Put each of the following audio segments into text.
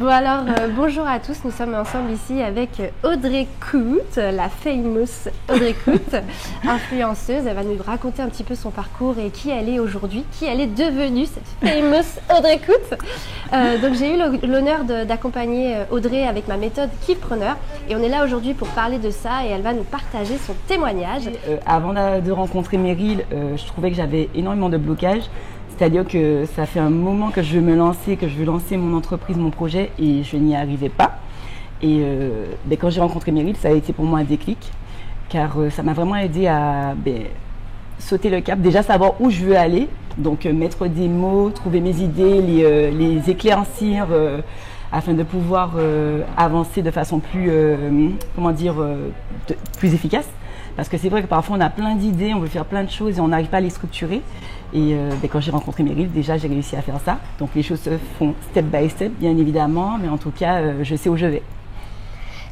Bon alors, bonjour à tous, nous sommes ensemble ici avec Audrey Coute, la famous Audrey Coute, influenceuse. Elle va nous raconter un petit peu son parcours et qui elle est aujourd'hui, qui elle est devenue, cette famous Audrey Coute. Donc j'ai eu l'honneur d'accompagner Audrey avec ma méthode Kiffpreneur et on est là aujourd'hui pour parler de ça et elle va nous partager son témoignage. Avant de rencontrer Meryl, je trouvais que j'avais énormément de blocages. C'est-à-dire que ça fait un moment que je veux me lancer, que je veux lancer mon entreprise, mon projet et je n'y arrivais pas. Et quand j'ai rencontré Meryl, ça a été pour moi un déclic car ça m'a vraiment aidé à sauter le cap, déjà savoir où je veux aller, donc mettre des mots, trouver mes idées, les éclaircir afin de pouvoir avancer de façon plus, plus efficace. Parce que c'est vrai que parfois on a plein d'idées, on veut faire plein de choses et on n'arrive pas à les structurer. Et quand j'ai rencontré Meryl, déjà j'ai réussi à faire ça. Donc les choses se font step by step, bien évidemment, mais en tout cas, je sais où je vais.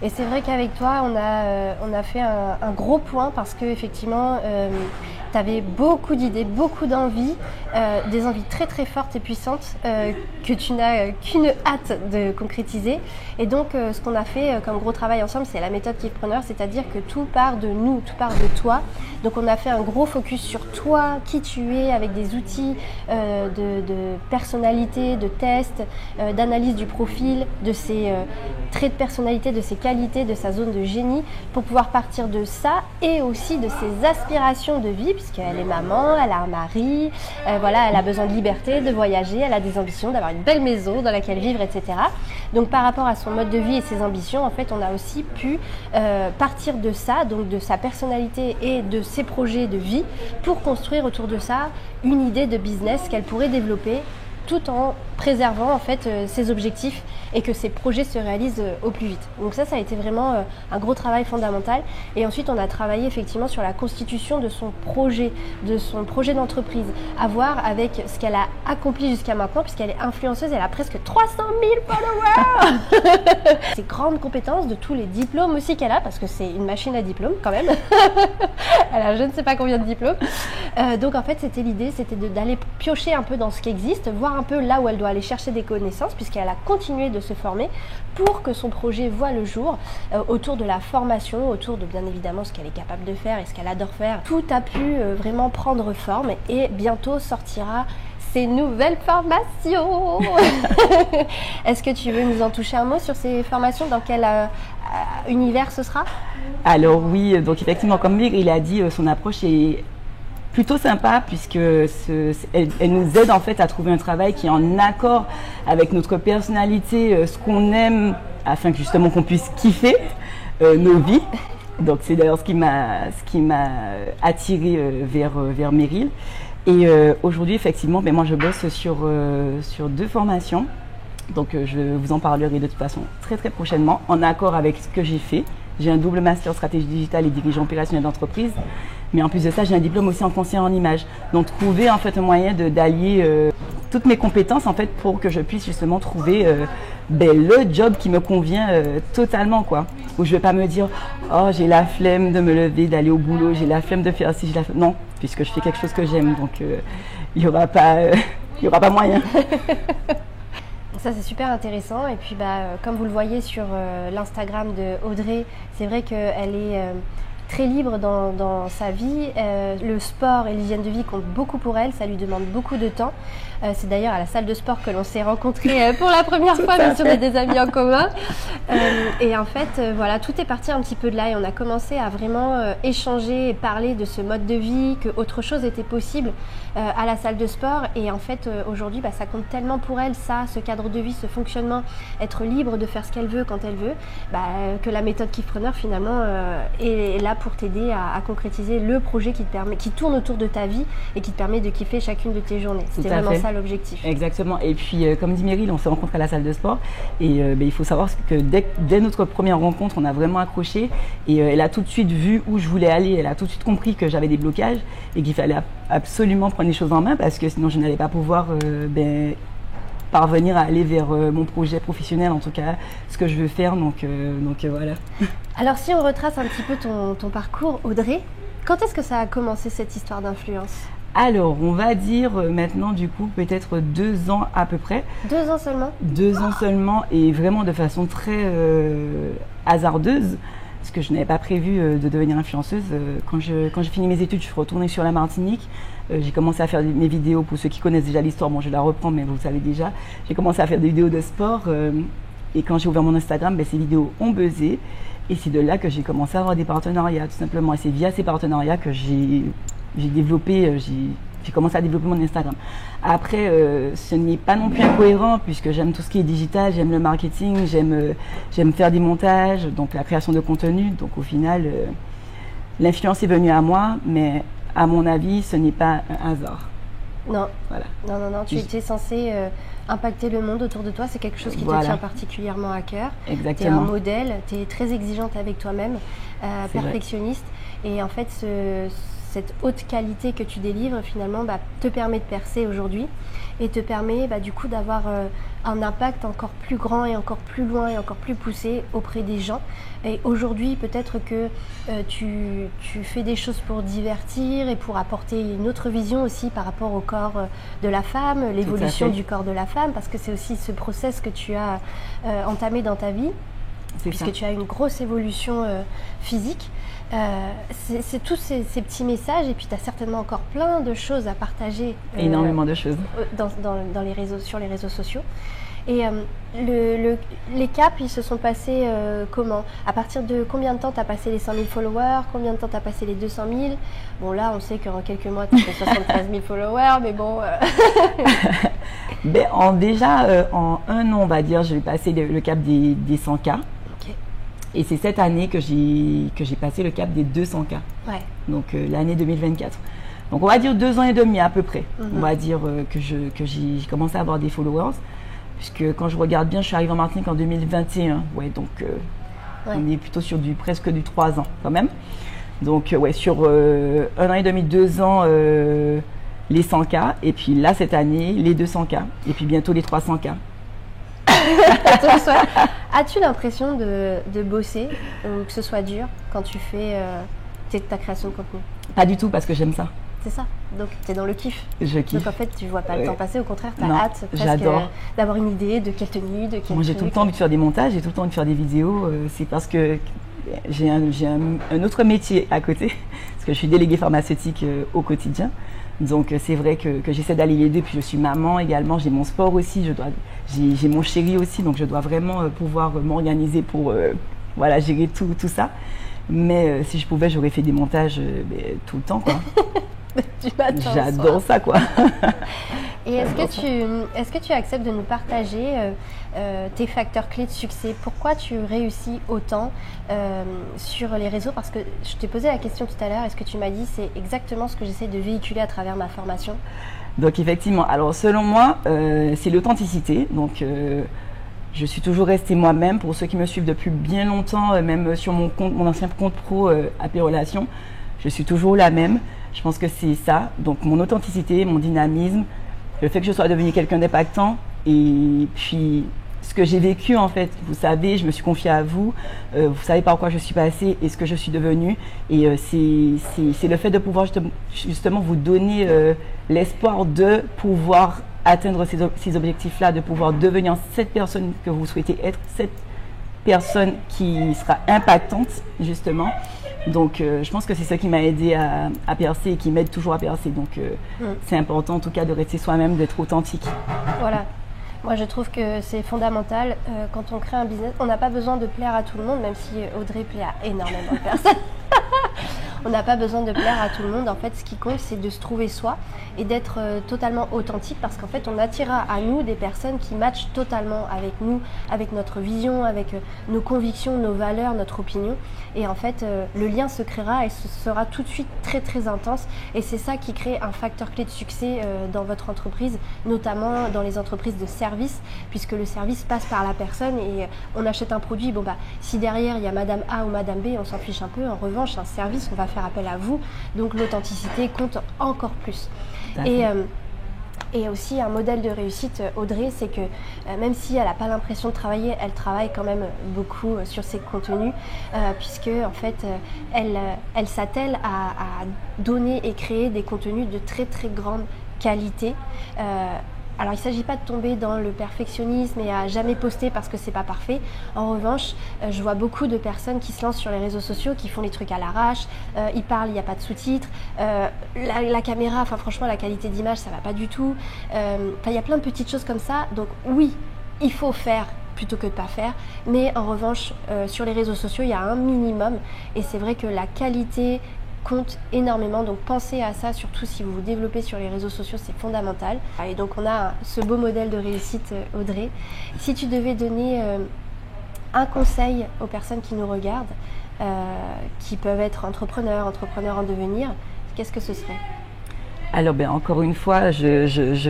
Et c'est vrai qu'avec toi, on a fait un gros point parce que effectivement, tu avais beaucoup d'idées, beaucoup d'envies, des envies très très fortes et puissantes que tu n'as qu'une hâte de concrétiser. Et donc, ce qu'on a fait comme gros travail ensemble, c'est la méthode Kiffpreneur, c'est-à-dire que tout part de nous, tout part de toi. Donc, on a fait un gros focus sur toi, qui tu es, avec des outils de personnalité, de test, d'analyse du profil, de ses traits de personnalité, de ses qualités, de sa zone de génie, pour pouvoir partir de ça et aussi de ses aspirations de vie, puisqu'elle est maman, elle a un mari, elle a besoin de liberté, de voyager, elle a des ambitions, d'avoir une belle maison dans laquelle vivre, etc. Donc par rapport à son mode de vie et ses ambitions, en fait, on a aussi pu partir de ça, donc de sa personnalité et de ses projets de vie, pour construire autour de ça une idée de business qu'elle pourrait développer tout en préservant en fait ses objectifs et que ses projets se réalisent au plus vite. Donc ça a été vraiment un gros travail fondamental. Et ensuite, on a travaillé effectivement sur la constitution de son projet d'entreprise, à voir avec ce qu'elle a accompli jusqu'à maintenant, puisqu'elle est influenceuse, elle a presque 300 000 followers. Ses grandes compétences, de tous les diplômes aussi qu'elle a, parce que c'est une machine à diplômes quand même. Elle a je ne sais pas combien de diplômes. Donc en fait, l'idée, c'était d'aller piocher un peu dans ce qui existe, voir un peu là où elle doit aller chercher des connaissances, puisqu'elle a continué de se former pour que son projet voie le jour autour de la formation, autour de bien évidemment ce qu'elle est capable de faire et ce qu'elle adore faire. Tout a pu vraiment prendre forme et bientôt sortira ces nouvelles formations. Est-ce que tu veux nous en toucher un mot sur ces formations? Dans quel univers ce sera? Alors oui, donc effectivement, comme Meryl a dit, son approche est plutôt sympa puisque elle nous aide en fait à trouver un travail qui est en accord avec notre personnalité, ce qu'on aime, afin que justement qu'on puisse kiffer nos vies. Donc c'est d'ailleurs ce qui m'a attirée vers Meryl. Et aujourd'hui effectivement, moi je bosse sur 2 formations. Donc je vous en parlerai de toute façon très très prochainement, en accord avec ce que j'ai fait. J'ai un double master stratégie digitale et dirigeant opérationnel d'entreprise. Mais en plus de ça, j'ai un diplôme aussi en conseiller en images. Donc trouver en fait un moyen d'allier toutes mes compétences en fait pour que je puisse justement trouver le job qui me convient totalement quoi. Où je vais pas me dire oh j'ai la flemme de me lever, d'aller au boulot, j'ai la flemme de faire ci, non, puisque je fais quelque chose que j'aime. Donc il y aura pas moyen. Ça c'est super intéressant et puis comme vous le voyez sur l'Instagram de Audrey, c'est vrai qu'elle est très libre dans sa vie. Le sport et l'hygiène de vie comptent beaucoup pour elle, ça lui demande beaucoup de temps. C'est d'ailleurs à la salle de sport que l'on s'est rencontrés pour la première fois, même si on a des amis en commun. Et en fait, tout est parti un petit peu de là et on a commencé à vraiment échanger et parler de ce mode de vie, qu'autre chose était possible à la salle de sport. Et en fait, aujourd'hui, ça compte tellement pour elle, ça, ce cadre de vie, ce fonctionnement, être libre de faire ce qu'elle veut quand elle veut, que la méthode Kiffpreneur finalement est là pour t'aider à concrétiser le projet qui tourne autour de ta vie et qui te permet de kiffer chacune de tes journées. C'était vraiment ça l'objectif. Exactement. Et puis, comme dit Meryl, on s'est rencontrés à la salle de sport et il faut savoir que dès notre première rencontre, on a vraiment accroché et elle a tout de suite vu où je voulais aller. Elle a tout de suite compris que j'avais des blocages et qu'il fallait absolument prendre les choses en main parce que sinon je n'allais pas pouvoir parvenir à aller vers mon projet professionnel, en tout cas ce que je veux faire. Donc voilà. Alors si on retrace un petit peu ton parcours, Audrey, quand est-ce que ça a commencé cette histoire d'influence? Alors, on va dire maintenant, du coup, peut-être 2 ans à peu près. 2 ans seulement? 2 ans seulement, et vraiment de façon très hasardeuse, parce que je n'avais pas prévu de devenir influenceuse. Quand j'ai fini mes études, je suis retournée sur la Martinique. J'ai commencé à faire mes vidéos. Pour ceux qui connaissent déjà l'histoire, bon, je la reprends, mais vous le savez déjà. J'ai commencé à faire des vidéos de sport, et quand j'ai ouvert mon Instagram, ben, ces vidéos ont buzzé. Et c'est de là que j'ai commencé à avoir des partenariats, tout simplement. Et c'est via ces partenariats que j'ai commencé à développer mon Instagram. Après, ce n'est pas non plus incohérent, puisque j'aime tout ce qui est digital, j'aime le marketing, j'aime faire des montages, donc la création de contenu. Donc au final, l'influence est venue à moi, mais à mon avis, ce n'est pas un hasard. Non. Voilà. Non. Tu étais censé impacter le monde autour de toi. C'est quelque chose qui te tient particulièrement à cœur. Exactement. Tu es un modèle, tu es très exigeante avec toi-même, perfectionniste. Vrai. Et en fait, cette haute qualité que tu délivres, finalement, te permet de percer aujourd'hui et te permet du coup d'avoir un impact encore plus grand et encore plus loin et encore plus poussé auprès des gens. Et aujourd'hui, peut-être que tu fais des choses pour divertir et pour apporter une autre vision aussi par rapport au corps de la femme, l'évolution du corps de la femme, parce que c'est aussi ce process que tu as entamé dans ta vie, puisque tu as une grosse évolution physique. C'est tous ces petits messages, et puis tu as certainement encore plein de choses à partager. Énormément de choses. Dans les réseaux, sur les réseaux sociaux. Et les caps, ils se sont passés comment? À partir de combien de temps tu as passé les 100 000 followers? Combien de temps tu as passé les 200 000? Bon, là, on sait qu'en quelques mois, tu as fait 73 000 followers, mais bon... En 1 an, on va dire, je vais passer le cap des 100K. Et c'est cette année que j'ai passé le cap des 200K. Ouais. Donc l'année 2024. Donc on va dire 2 ans et demi à peu près. On va dire que j'ai commencé à avoir des followers. Puisque quand je regarde bien, je suis arrivée en Martinique en 2021. Ouais, donc on est plutôt sur presque du 3 ans quand même. Donc sur 1 an et demi, 2 ans, les 100K. Et puis là, cette année, les 200K. Et puis bientôt les 300K. As-tu l'impression de bosser ou que ce soit dur quand tu fais ta création de contenu? Pas du tout, parce que j'aime ça. C'est ça. Donc tu es dans le kiff. Je kiffe. Donc en fait, tu vois pas le temps passer, au contraire, tu as hâte presque d'avoir une idée de quelle tenue, de quel Moi, j'ai tout le temps envie de faire des montages, j'ai tout le temps envie de faire des vidéos. C'est parce que j'ai un autre métier à côté, parce que je suis déléguée pharmaceutique au quotidien. Donc c'est vrai que j'essaie d'aller les deux, puis je suis maman également, j'ai mon sport aussi, j'ai mon chéri aussi, donc je dois vraiment pouvoir m'organiser pour gérer tout ça. Mais si je pouvais, j'aurais fait des montages tout le temps, quoi. J'adore ça, quoi. Et est-ce que tu acceptes de nous partager tes facteurs clés de succès? Pourquoi tu réussis autant sur les réseaux? Parce que je t'ai posé la question tout à l'heure, et ce que tu m'as dit, c'est exactement ce que j'essaie de véhiculer à travers ma formation. Donc effectivement, alors selon moi, c'est l'authenticité. Donc je suis toujours restée moi-même. Pour ceux qui me suivent depuis bien longtemps, même sur mon ancien compte pro AP Relations, je suis toujours la même. Je pense que c'est ça. Donc mon authenticité, mon dynamisme, le fait que je sois devenue quelqu'un d'impactant, et puis ce que j'ai vécu en fait. Vous savez, je me suis confiée à vous. Vous savez par quoi je suis passée et ce que je suis devenue. Et c'est le fait de pouvoir justement vous donner l'espoir de pouvoir atteindre ces objectifs-là, de pouvoir devenir cette personne que vous souhaitez être, cette personne qui sera impactante justement. Donc je pense que c'est ça qui m'a aidé à percer et qui m'aide toujours à percer. Donc c'est important en tout cas de rester soi-même, d'être authentique. Voilà. Moi je trouve que c'est fondamental quand on crée un business. On n'a pas besoin de plaire à tout le monde, même si Audrey plaît à énormément de personnes. On n'a pas besoin de plaire à tout le monde. En fait, ce qui compte, c'est de se trouver soi et d'être totalement authentique, parce qu'en fait, on attirera à nous des personnes qui matchent totalement avec nous, avec notre vision, avec nos convictions, nos valeurs, notre opinion. Et en fait, le lien se créera et ce sera tout de suite très très intense. Et c'est ça qui crée un facteur clé de succès dans votre entreprise, notamment dans les entreprises de service, puisque le service passe par la personne et on achète un produit. Bon si derrière il y a Madame A ou Madame B, on s'en fiche un peu. En revanche, un service, on va faire appel à vous. Donc l'authenticité compte encore plus. Et Et aussi un modèle de réussite, Audrey, c'est que même si elle n'a pas l'impression de travailler, elle travaille quand même beaucoup sur ses contenus, puisque en fait, elle s'attelle à donner et créer des contenus de très très grande qualité. Alors il ne s'agit pas de tomber dans le perfectionnisme et à jamais poster parce que c'est pas parfait. En revanche, je vois beaucoup de personnes qui se lancent sur les réseaux sociaux, qui font les trucs à l'arrache, ils parlent, il n'y a pas de sous-titres, la caméra, enfin franchement la qualité d'image ça va pas du tout. Il y a plein de petites choses comme ça, donc oui, il faut faire plutôt que de pas faire, mais en revanche sur les réseaux sociaux il y a un minimum et c'est vrai que la qualité compte énormément, donc pensez à ça, surtout si vous vous développez sur les réseaux sociaux, c'est fondamental. Et donc on a ce beau modèle de réussite, Audrey. Si tu devais donner un conseil aux personnes qui nous regardent, qui peuvent être entrepreneurs en devenir, qu'est-ce que ce serait? Alors encore une fois, je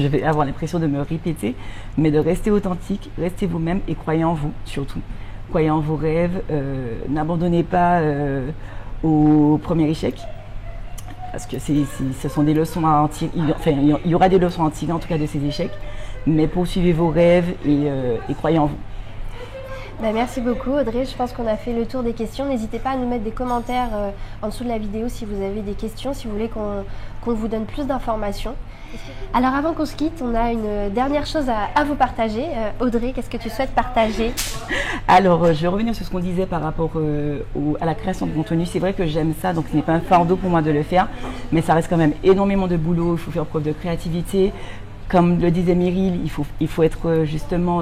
vais avoir l'impression de me répéter, mais de rester authentique, restez vous-même et croyez en vous surtout. Croyez en vos rêves, n'abandonnez pas au premier échec, parce que ce sont des leçons à en tirer, il y aura des leçons à en tirer en tout cas de ces échecs, mais poursuivez vos rêves et croyez en vous. Merci beaucoup Audrey, je pense qu'on a fait le tour des questions. N'hésitez pas à nous mettre des commentaires en dessous de la vidéo si vous avez des questions, si vous voulez qu'on vous donne plus d'informations. Alors avant qu'on se quitte, on a une dernière chose à vous partager. Audrey, qu'est-ce que tu souhaites partager? Alors je vais revenir sur ce qu'on disait par rapport à la création de contenu. C'est vrai que j'aime ça, donc ce n'est pas un fardeau pour moi de le faire, mais ça reste quand même énormément de boulot, il faut faire preuve de créativité. Comme le disait Meryl, il faut être justement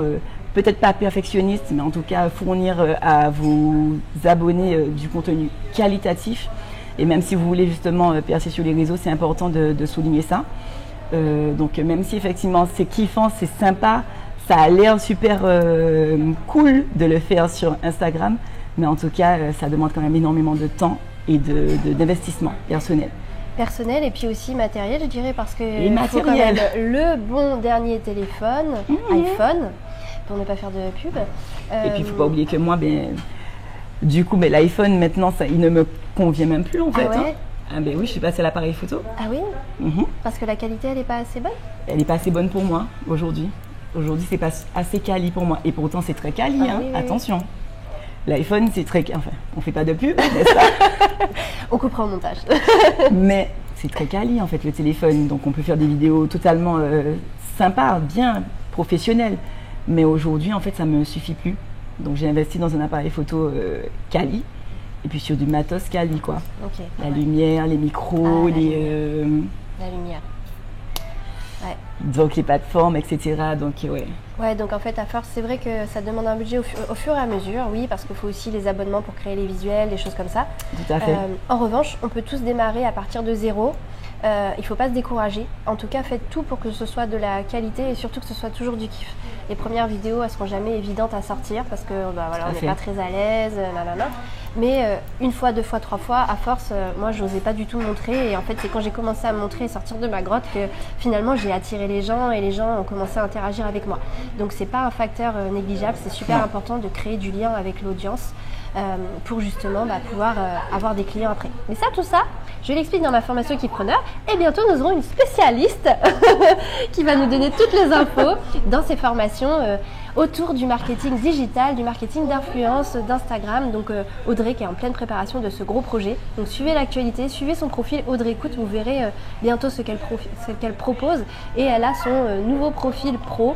peut-être pas perfectionniste, mais en tout cas fournir à vos abonnés du contenu qualitatif. Et même si vous voulez justement percer sur les réseaux, c'est important de souligner ça. Donc même si effectivement c'est kiffant, c'est sympa, ça a l'air super cool de le faire sur Instagram, mais en tout cas ça demande quand même énormément de temps et d'investissement personnel. Personnel et puis aussi matériel, je dirais, parce que faut quand même le bon dernier téléphone, iPhone, pour ne pas faire de pub. Et puis il ne faut pas oublier que moi, du coup, l'iPhone maintenant, il ne me convient même plus en fait. Ah ouais? Ah oui, je suis passée à l'appareil photo. Ah oui? Parce que la qualité, elle n'est pas assez bonne? Elle n'est pas assez bonne pour moi aujourd'hui. Aujourd'hui, c'est pas assez quali pour moi. Et pourtant, c'est très quali, oui, attention. Oui. L'iPhone, c'est très... Enfin, on ne fait pas de pub, n'est-ce pas? On coupera au montage. Mais c'est très quali, en fait, le téléphone. Donc, on peut faire des vidéos totalement sympas, bien professionnelles. Mais aujourd'hui, en fait, ça ne me suffit plus. Donc, j'ai investi dans un appareil photo quali. Et puis, sur du matos quali, quoi. Okay, la lumière, les micros, la lumière. Ouais. Donc, les plateformes, etc. Donc, ouais. Ouais, donc en fait, à force, c'est vrai que ça demande un budget au fur et à mesure, oui, parce qu'il faut aussi les abonnements pour créer les visuels, des choses comme ça. Tout à fait. En revanche, on peut tous démarrer à partir de zéro. Il ne faut pas se décourager. En tout cas, faites tout pour que ce soit de la qualité et surtout que ce soit toujours du kiff. Les premières vidéos, elles ne seront jamais évidentes à sortir parce que voilà, on n'est pas très à l'aise, nanana. Mais une fois, deux fois, trois fois, à force, moi, je n'osais pas du tout me montrer. Et en fait, c'est quand j'ai commencé à me montrer et sortir de ma grotte que finalement, j'ai attiré les gens et les gens ont commencé à interagir avec moi. Donc, ce n'est pas un facteur négligeable. C'est super important de créer du lien avec l'audience pour justement pouvoir avoir des clients après. Mais ça, tout ça, je l'explique dans ma formation Keypreneur. Et bientôt, nous aurons une spécialiste qui va nous donner toutes les infos dans ces formations autour du marketing digital, du marketing d'influence, d'Instagram. Donc Audrey qui est en pleine préparation de ce gros projet. Donc suivez l'actualité, suivez son profil Audrey Écoute, vous verrez bientôt ce qu'elle propose. Et elle a son nouveau profil pro,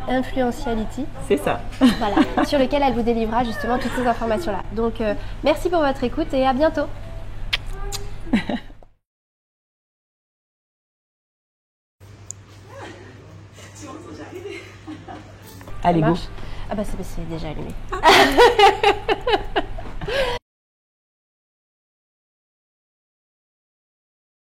Influentiality. C'est ça. Voilà, sur lequel elle vous délivrera justement toutes ces informations-là. Donc merci pour votre écoute et à bientôt. Allez, go. Ah bah c'est déjà allumé.